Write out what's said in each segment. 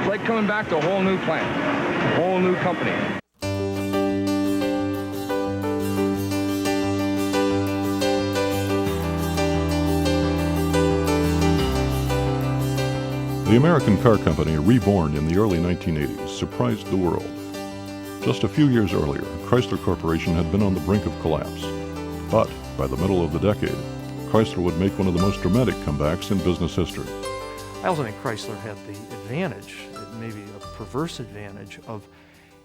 It's like coming back to a whole new plant, a whole new company. The American car company, reborn in the early 1980s, surprised the world. Just a few years earlier, Chrysler Corporation had been on the brink of collapse. But by the middle of the decade, Chrysler would make one of the most dramatic comebacks in business history. I also think Chrysler had the advantage, maybe a perverse advantage, of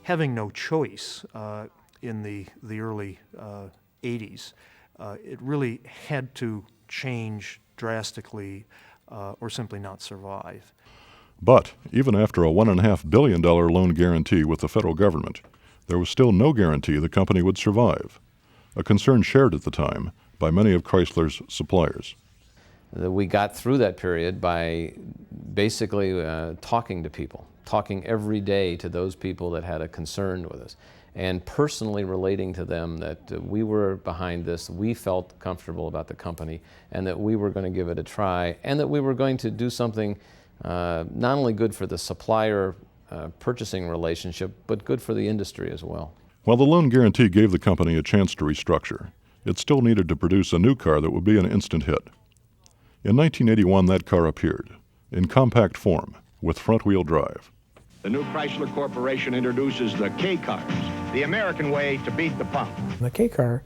having no choice in the early 80s. It really had to change drastically or simply not survive. But even after a $1.5 billion loan guarantee with the federal government, there was still no guarantee the company would survive, a concern shared at the time by many of Chrysler's suppliers. We got through that period by basically talking to people, talking every day to those people that had a concern with us, and personally relating to them that we were behind this, we felt comfortable about the company, and that we were going to give it a try, and that we were going to do something not only good for the supplier purchasing relationship, but good for the industry as well. While the loan guarantee gave the company a chance to restructure, it still needed to produce a new car that would be an instant hit. In 1981, that car appeared, in compact form, with front-wheel drive. The new Chrysler Corporation introduces the K-Cars, the American way to beat the pump. The K-Car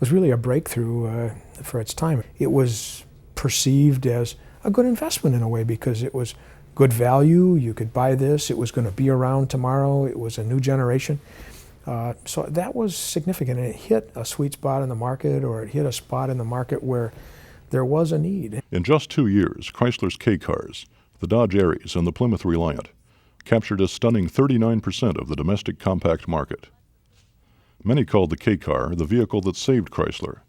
was really a breakthrough for its time. It was perceived as a good investment in a way because it was good value, you could buy this, it was going to be around tomorrow, it was a new generation. So that was significant, and it hit a sweet spot in the market, or it hit a spot in the market where there was a need. In just 2 years, Chrysler's K-Cars, the Dodge Aries and the Plymouth Reliant, captured a stunning 39% of the domestic compact market. Many called the K-Car the vehicle that saved Chrysler,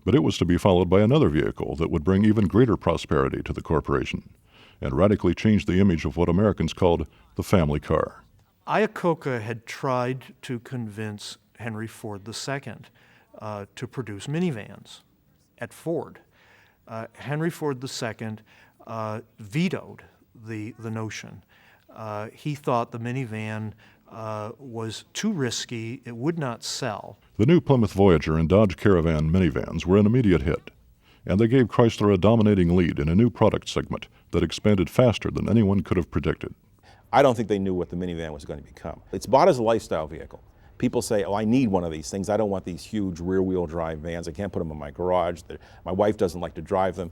but it was to be followed by another vehicle that would bring even greater prosperity to the corporation and radically change the image of what Americans called the family car. Iacocca had tried to convince Henry Ford II to produce minivans at Ford. Henry Ford II vetoed the notion. He thought the minivan was too risky, it would not sell. The new Plymouth Voyager and Dodge Caravan minivans were an immediate hit, and they gave Chrysler a dominating lead in a new product segment that expanded faster than anyone could have predicted. I don't think they knew what the minivan was going to become. It's bought as a lifestyle vehicle. People say, oh, I need one of these things. I don't want these huge rear-wheel drive vans. I can't put them in my garage. My wife doesn't like to drive them.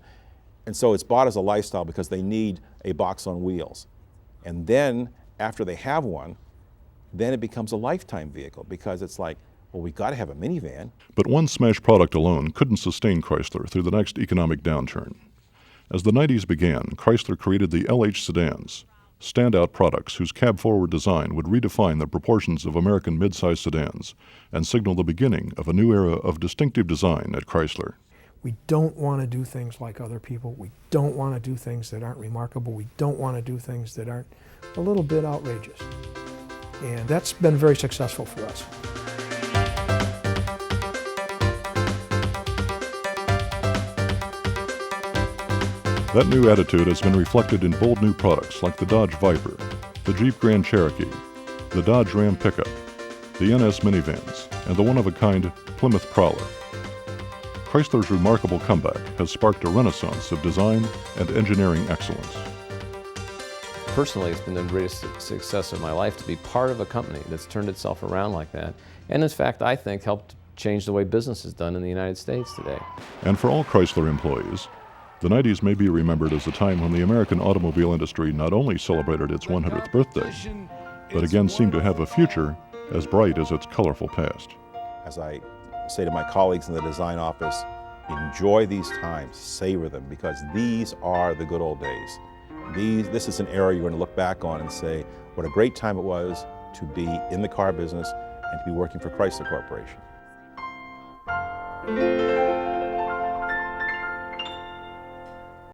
And so it's bought as a lifestyle because they need a box on wheels. And then, after they have one, then it becomes a lifetime vehicle because it's like, well, we've got to have a minivan. But one smash product alone couldn't sustain Chrysler through the next economic downturn. As the 90s began, Chrysler created the LH sedans, standout products whose cab-forward design would redefine the proportions of American midsize sedans and signal the beginning of a new era of distinctive design at Chrysler. We don't want to do things like other people. We don't want to do things that aren't remarkable. We don't want to do things that aren't a little bit outrageous. And that's been very successful for us. That new attitude has been reflected in bold new products like the Dodge Viper, the Jeep Grand Cherokee, the Dodge Ram pickup, the NS minivans, and the one-of-a-kind Plymouth Prowler. Chrysler's remarkable comeback has sparked a renaissance of design and engineering excellence. Personally, it's been the greatest success of my life to be part of a company that's turned itself around like that, and in fact, I think helped change the way business is done in the United States today. And for all Chrysler employees, the 90s may be remembered as a time when the American automobile industry not only celebrated its 100th birthday, but again seemed to have a future as bright as its colorful past. As I say to my colleagues in the design office, enjoy these times, savor them, because these are the good old days. This is an era you're going to look back on and say, what a great time it was to be in the car business and to be working for Chrysler Corporation.